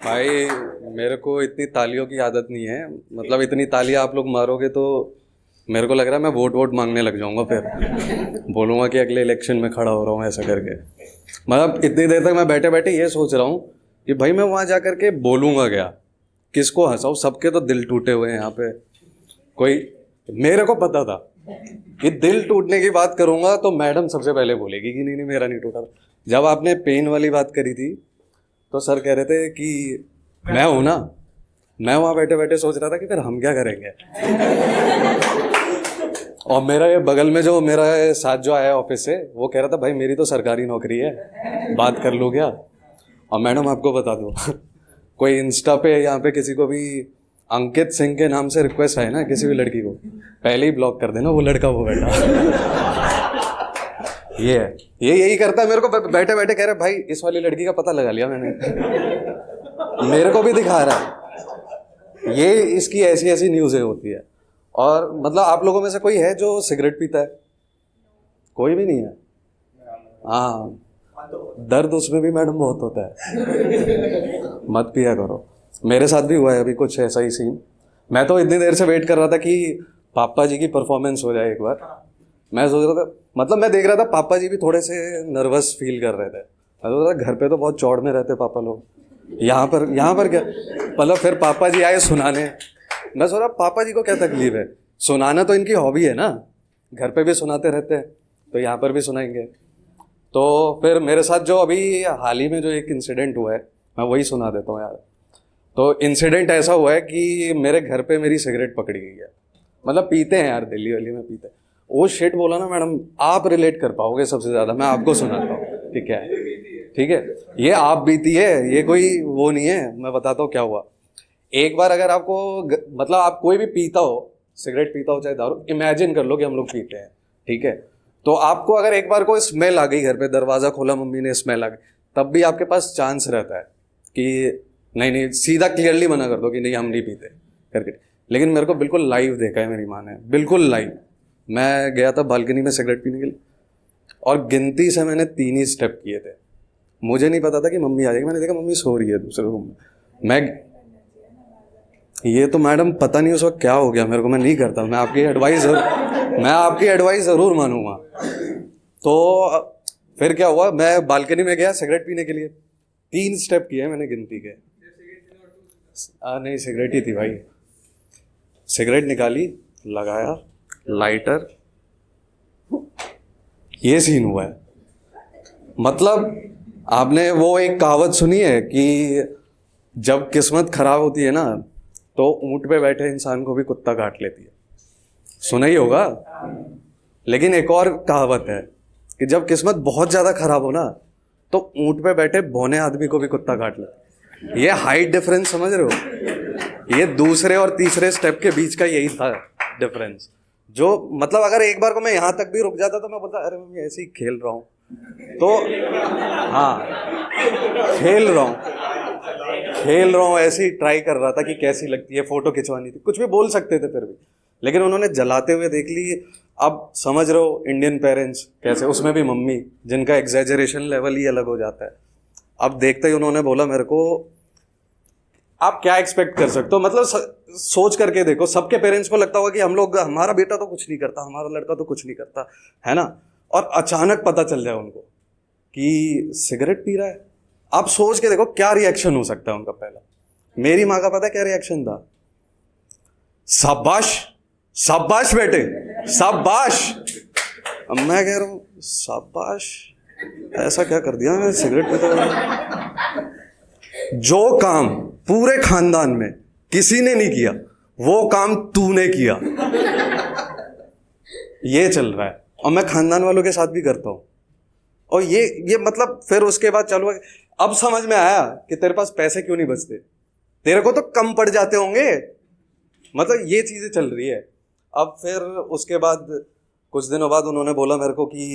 भाई मेरे को इतनी तालियों की आदत नहीं है। मतलब इतनी तालियां आप लोग मारोगे तो मेरे को लग रहा है मैं वोट वोट मांगने लग जाऊंगा, फिर बोलूंगा कि अगले इलेक्शन में खड़ा हो रहा हूँ ऐसा करके। मतलब इतनी देर तक मैं बैठे बैठे ये सोच रहा हूँ कि भाई मैं वहाँ जा करके बोलूंगा क्या, किसको हंसाऊं। सबके तो दिल टूटे हुए हैं यहाँ पे। कोई, मेरे को पता था कि दिल टूटने की बात करूंगा तो मैडम सबसे पहले बोलेगी कि नहीं नहीं मेरा नहीं टूटा था। जब आपने पेन वाली बात करी थी तो सर कह रहे थे कि मैं हूं ना। मैं वहां बैठे बैठे सोच रहा था कि फिर हम क्या करेंगे। और मेरा ये बगल में जो मेरा साथ जो आया ऑफिस से, वो कह रहा था भाई मेरी तो सरकारी नौकरी है, बात कर लो क्या। और मैडम आपको बता दो कोई इंस्टा पे यहाँ पे किसी को भी अंकित सिंह के नाम से रिक्वेस्ट आए ना किसी भी लड़की को, पहले ही ब्लॉक कर देना, वो लड़का वो बेटा। ये है, ये यही करता है। मेरे को बैठे बैठे कह रहे भाई इस वाली लड़की का पता लगा लिया मैंने। मेरे को भी दिखा रहा है। ये इसकी ऐसी ऐसी न्यूज़ें होती है। और मतलब आप लोगों में से कोई है जो सिगरेट पीता है? कोई भी नहीं है। हाँ, दर्द उसमें भी मैडम बहुत होता है। मत पिया करो। मेरे साथ भी हुआ है अभी कुछ ऐसा ही सीन। मैं तो इतनी देर से वेट कर रहा था कि पापा जी की परफॉर्मेंस हो जाए एक बार। मैं सोच रहा था, मतलब मैं देख रहा था पापा जी भी थोड़े से नर्वस फील कर रहे थे। मैं सोच रहा था घर पे तो बहुत चौड़ में रहते पापा लोग, यहाँ पर क्या। मतलब फिर पापा जी आए सुनाने। मैं सोच रहा पापा जी को क्या तकलीफ है, सुनाना तो इनकी हॉबी है ना, घर पे भी सुनाते रहते हैं तो यहाँ पर भी सुनाएंगे। तो फिर मेरे साथ जो अभी हाल ही में जो एक इंसिडेंट हुआ है मैं वही सुना देता हूँ यार। तो इंसिडेंट ऐसा हुआ है कि मेरे घर पे मेरी सिगरेट पकड़ी गई है। मतलब पीते हैं यार, दिल्ली वली में पीते हैं। वो शिट बोला ना मैडम, आप रिलेट कर पाओगे सबसे ज़्यादा। मैं आपको सुनाता हूँ, ठीक है? ठीक है, ये आप बीती है, ये कोई वो नहीं है। मैं बताता हूँ क्या हुआ। एक बार अगर आपको मतलब आप कोई भी पीता हो, सिगरेट पीता हो चाहे दारू, इमेजिन कर लो कि हम लोग पीते हैं, ठीक है? तो आपको अगर एक बार कोई स्मेल आ गई घर पे, दरवाज़ा खोला मम्मी ने स्मेल आ गई, तब भी आपके पास चांस रहता है कि नहीं नहीं, सीधा क्लियरली मना कर दो कि नहीं हम नहीं पीते करके। लेकिन मेरे को बिल्कुल लाइव देखा है मेरी माँ ने, बिल्कुल लाइव। मैं गया था बालकनी में सिगरेट पीने के लिए और गिनती से मैंने 3 ही स्टेप किए थे। मुझे नहीं पता था कि मम्मी आ जाएगी। मैंने देखा मम्मी सो रही है दूसरे रूम में। मैं ये तो मैडम पता नहीं उस वक्त क्या हो गया मेरे को, मैं नहीं करता। मैं आपकी एडवाइस ज़रूर मानूंगा। तो फिर क्या हुआ, मैं बालकनी में गया सिगरेट पीने के लिए। 3 स्टेप किए मैंने गिनती के। नहीं, सिगरेट ही थी भाई। सिगरेट निकाली, लगाया, लाइटर, ये सीन हुआ है। मतलब आपने वो एक कहावत सुनी है कि जब किस्मत खराब होती है ना तो ऊंट पे बैठे इंसान को भी कुत्ता काट लेती है। सुना ही होगा। लेकिन एक और कहावत है कि जब किस्मत बहुत ज्यादा खराब हो ना तो ऊंट पे बैठे बौने आदमी को भी कुत्ता काट लेता है। ये हाइट डिफरेंस समझ रहे हो? ये दूसरे और तीसरे स्टेप के बीच का यही था डिफरेंस। जो मतलब अगर एक बार को मैं यहाँ तक भी रुक जाता तो मैं बोलता अरे मैं ऐसे ही खेल रहा हूँ। तो हाँ, खेल रहा हूँ ऐसे ही ट्राई कर रहा था कि कैसी लगती है, फोटो खिंचवानी थी, कुछ भी बोल सकते थे फिर भी। लेकिन उन्होंने जलाते हुए देख ली। अब समझ रहे हो इंडियन पेरेंट्स कैसे, उसमें भी मम्मी जिनका एग्जैजरेशन लेवल ही अलग हो जाता है। अब देखते ही उन्होंने बोला मेरे को, आप क्या एक्सपेक्ट कर सकते हो। मतलब सोच करके देखो, सबके पेरेंट्स को लगता होगा कि हम लोग, हमारा बेटा तो कुछ नहीं करता, हमारा लड़का तो कुछ नहीं करता, है ना। और अचानक पता चल जाए उनको कि सिगरेट पी रहा है। आप सोच के देखो क्या रिएक्शन हो सकता है उनका। पहला मेरी माँ का पता है क्या रिएक्शन था? शाबाश, शाबाश बेटे, शाबाश। अब मैं कह रहा हूँ शाबाश, ऐसा क्या कर दिया मैं, सिगरेट पीता हूँ। जो काम पूरे खानदान में किसी ने नहीं किया वो काम तूने किया। ये चल रहा है और मैं खानदान वालों के साथ भी करता हूं। और ये मतलब फिर उसके बाद चलो, अब समझ में आया कि तेरे पास पैसे क्यों नहीं बचते, तेरे को तो कम पड़ जाते होंगे। मतलब ये चीजें चल रही है। अब फिर उसके बाद कुछ दिनों बाद उन्होंने बोला मेरे को कि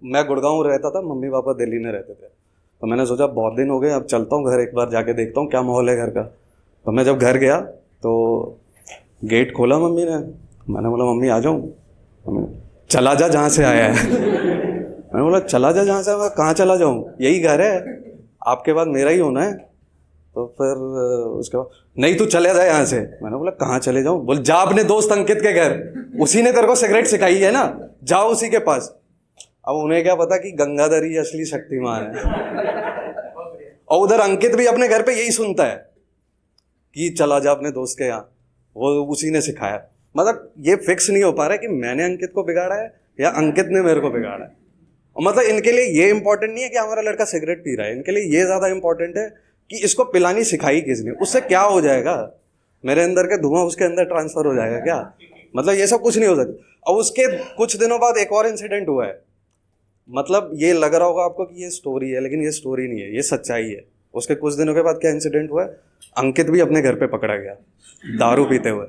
मैं गुड़गांव रहता था, मम्मी पापा दिल्ली में रहते थे। तो मैंने सोचा बहुत दिन हो गए, अब चलता हूँ घर, एक बार जाके देखता हूँ क्या माहौल है घर का। तो मैं जब घर गया तो गेट खोला मम्मी ने। मैंने बोला मम्मी आ जाऊँ? चला जा जहाँ से आया है। मैंने बोला चला जा जहाँ से आया? कहाँ चला जाऊँ, यही घर है, आपके बाद मेरा ही होना है। तो फिर उसके बाद नहीं तू चले जा यहाँ से। मैंने बोला कहाँ चले जाऊँ? बोल जा अपने दोस्त अंकित के घर, उसी ने तेरे को सिगरेट सिखाई है ना, जाओ उसी के पास। अब उन्हें क्या पता कि गंगाधर ही असली शक्तिमान है। और उधर अंकित भी अपने घर पे यही सुनता है कि चला जा अपने दोस्त के यहाँ, वो उसी ने सिखाया। मतलब ये फिक्स नहीं हो पा रहा है कि मैंने अंकित को बिगाड़ा है या अंकित ने मेरे को बिगाड़ा है। और मतलब इनके लिए ये इंपॉर्टेंट नहीं है कि हमारा लड़का सिगरेट पी रहा है, इनके लिए ये ज़्यादा इंपॉर्टेंट है कि इसको पिलानी सिखाई किसने, उससे क्या हो जाएगा, मेरे अंदर का धुआं उसके अंदर ट्रांसफर हो जाएगा क्या? मतलब ये सब कुछ नहीं हो सकता। और उसके कुछ दिनों बाद एक और इंसिडेंट हुआ है। मतलब ये लग रहा होगा आपको कि ये स्टोरी है, लेकिन ये स्टोरी नहीं है, ये सच्चाई है। उसके कुछ दिनों के बाद क्या इंसिडेंट हुआ है, अंकित भी अपने घर पे पकड़ा गया दारू पीते हुए।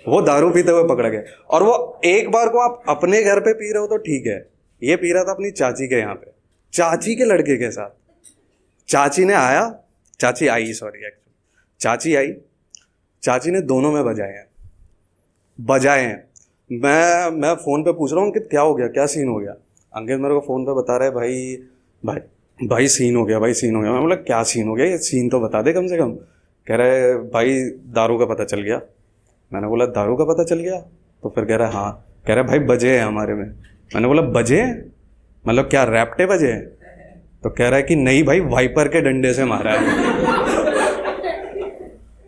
वो दारू पीते हुए पकड़ा गया, और वो एक बार को आप अपने घर पे पी रहे हो तो ठीक है, ये पी रहा था अपनी चाची के यहाँ पे, चाची के लड़के के साथ। चाची ने आया, चाची आई, सॉरी एक्चुअली चाची आई, चाची ने दोनों में बजाए हैं। मैं फ़ोन पे पूछ रहा हूँ कि क्या हो गया, क्या सीन हो गया? अंकित मेरे को फ़ोन पे बता रहा है भाई सीन हो गया, भाई सीन हो गया। मैं बोला क्या सीन हो गया, ये सीन तो बता दे कम से कम। कह रहा है भाई दारू का पता चल गया। मैंने बोला दारू का पता चल गया? तो फिर कह रहा है हाँ। कह रहा है भाई बजे हैं हमारे में। मैंने बोला बजे? मतलब क्या रैप्टे बजे हैं? तो कह रहा है कि नहीं भाई, वाइपर के डंडे से मारा है।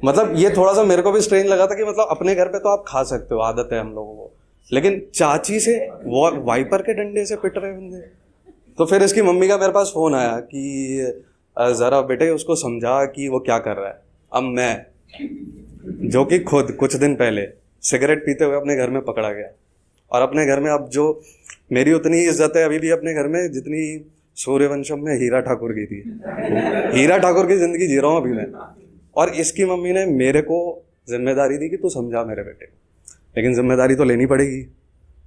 मतलब ये थोड़ा सा मेरे को भी स्ट्रेंज लगा था कि मतलब अपने घर पे तो आप खा सकते हो, आदत है हम लोगों को, लेकिन चाची से वो वाइपर के डंडे से पिट रहे बंदे। तो फिर इसकी मम्मी का मेरे पास फ़ोन आया कि ज़रा बेटे उसको समझा कि वो क्या कर रहा है। अब मैं, जो कि खुद कुछ दिन पहले सिगरेट पीते हुए अपने घर में पकड़ा गया, और अपने घर में अब जो मेरी उतनी इज्जत है अभी भी अपने घर में जितनी सूर्यवंशम में हीरा ठाकुर की थी, हीरा ठाकुर की ज़िंदगी जी रहा हूँ अभी मैं। और इसकी मम्मी ने मेरे को जिम्मेदारी दी कि तू समझा मेरे बेटे, लेकिन जिम्मेदारी तो लेनी पड़ेगी।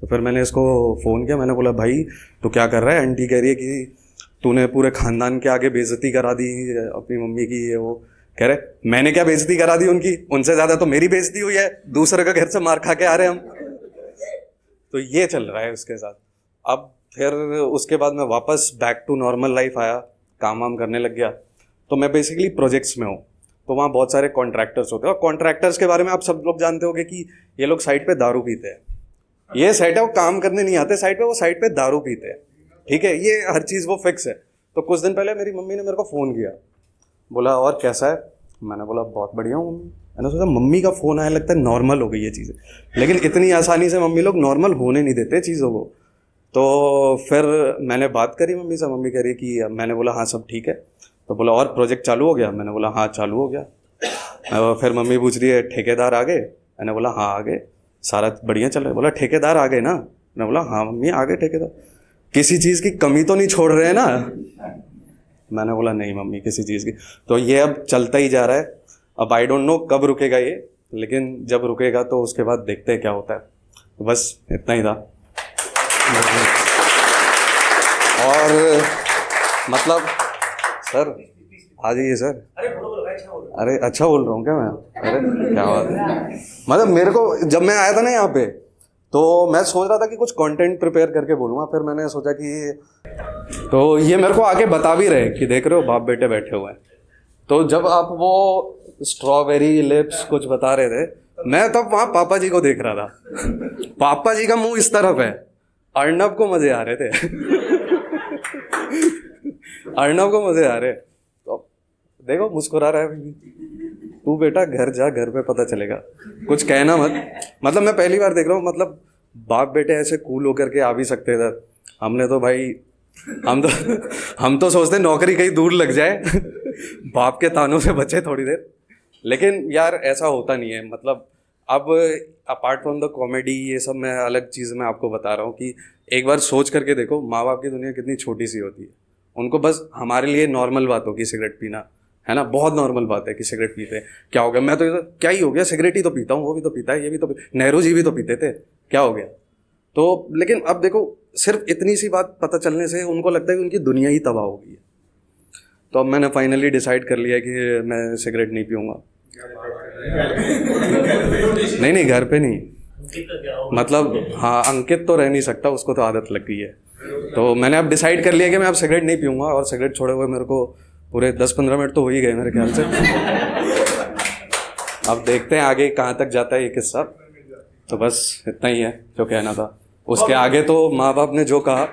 तो फिर मैंने इसको फ़ोन किया, मैंने बोला भाई तू क्या कर रहा है? आंटी कह रही है कि तूने पूरे ख़ानदान के आगे बेइज्जती करा दी अपनी मम्मी की। ये वो कह रहे मैंने क्या बेइज्जती करा दी उनकी, उनसे ज़्यादा तो मेरी बेइज्जती हुई है, दूसरे के घर से मार खा के आ रहे हम। तो ये चल रहा है उसके साथ। अब फिर उसके बाद मैं वापस बैक टू नॉर्मल लाइफ आया, काम वाम करने लग गया। तो मैं बेसिकली प्रोजेक्ट्स में हूँ, तो वहाँ बहुत सारे कॉन्ट्रैक्टर्स होते हैं, और कॉन्ट्रैक्टर्स के बारे में आप सब लोग जानते होंगे कि ये लोग साइट पे दारू पीते हैं। ये साइट है, वो काम करने नहीं आते साइट पे, वो साइट पे दारू पीते हैं, ठीक है, ये हर चीज़ वो फिक्स है। तो कुछ दिन पहले मेरी मम्मी ने मेरे को फ़ोन किया, बोला और कैसा है? मैंने बोला बहुत बढ़िया हूँ मम्मी। मैंने सोचा मम्मी का फ़ोन आया, लगता है नॉर्मल हो गई ये चीज़ें, लेकिन इतनी आसानी से मम्मी लोग नॉर्मल होने नहीं देते चीज़ों को। तो फिर मैंने बात करी मम्मी से, मम्मी कह रही कि, मैंने बोला हाँ सब ठीक है। तो बोला और प्रोजेक्ट चालू हो गया? मैंने बोला हाँ चालू हो गया। फिर मम्मी पूछ रही है ठेकेदार आ गए? मैंने बोला हाँ आ गए, सारा बढ़िया चल रहा है। बोला ठेकेदार आ गए ना? मैंने बोला हाँ मम्मी आ गए ठेकेदार, किसी चीज़ की कमी तो नहीं छोड़ रहे हैं ना? मैंने बोला नहीं मम्मी किसी चीज़ की। तो ये अब चलता ही जा रहा है। अब आई डोंट नो कब रुकेगा ये, लेकिन जब रुकेगा तो उसके बाद देखते हैं क्या होता है। तो बस इतना ही था। और मतलब सर आ जाइए सर। अरे अच्छा बोल रहा हूँ क्या मैं? अरे क्या बात है। मतलब मेरे को जब मैं आया था ना यहाँ पे, तो मैं सोच रहा था कि कुछ कंटेंट प्रिपेयर करके बोलूँगा, फिर मैंने सोचा कि तो ये मेरे को आके बता भी रहे कि देख रहे हो बाप बेटे बैठे हुए हैं। तो जब आप वो स्ट्रॉबेरी लिप्स कुछ बता रहे थे, मैं तब वहाँ पापा जी को देख रहा था। पापा जी का मुंह इस तरफ है, अर्नब को मजे आ रहे थे। अर्नब को मजे आ रहे, तो देखो मुस्कुरा रहा है अभी। तू बेटा घर जा, घर पे पता चलेगा, कुछ कहना मत। मतलब मैं पहली बार देख रहा हूँ, मतलब बाप बेटे ऐसे कूल होकर के आ भी सकते थे। हमने तो भाई हम तो सोचते नौकरी कहीं दूर लग जाए, बाप के तानों से बचे थोड़ी देर। लेकिन यार ऐसा होता नहीं है। मतलब अब अपार्ट फ्रॉम द कॉमेडी ये सब मैं अलग चीज़ में आपको बता रहा हूँ कि एक बार सोच करके देखो, माँ बाप की दुनिया कितनी छोटी सी होती है। उनको बस हमारे लिए नॉर्मल बात होगी सिगरेट पीना, है ना, बहुत नॉर्मल बात है कि सिगरेट पीते हैं। क्या हो गया, मैं तो क्या ही हो गया, सिगरेट ही तो पीता हूँ, वो भी तो पीता है, ये भी तो नेहरू जी भी तो पीते थे, क्या हो गया? तो लेकिन अब देखो सिर्फ इतनी सी बात पता चलने से उनको लगता है कि उनकी दुनिया ही तबाह हो गई है। तो अब मैंने फाइनली डिसाइड कर लिया कि मैं सिगरेट नहीं पीऊँगा। नहीं घर पे नहीं, मतलब हाँ अंकित तो रह नहीं सकता, उसको तो आदत लग गई है। तो मैंने अब डिसाइड कर लिया कि मैं अब सिगरेट नहीं पीऊँगा, और सिगरेट छोड़े हुए मेरे को पूरे 10-15 मिनट तो हो ही गए मेरे ख्याल से। अब देखते हैं आगे कहाँ तक जाता है ये किस्सा। तो बस इतना ही है जो कहना था, उसके आगे तो माँ बाप ने जो कहा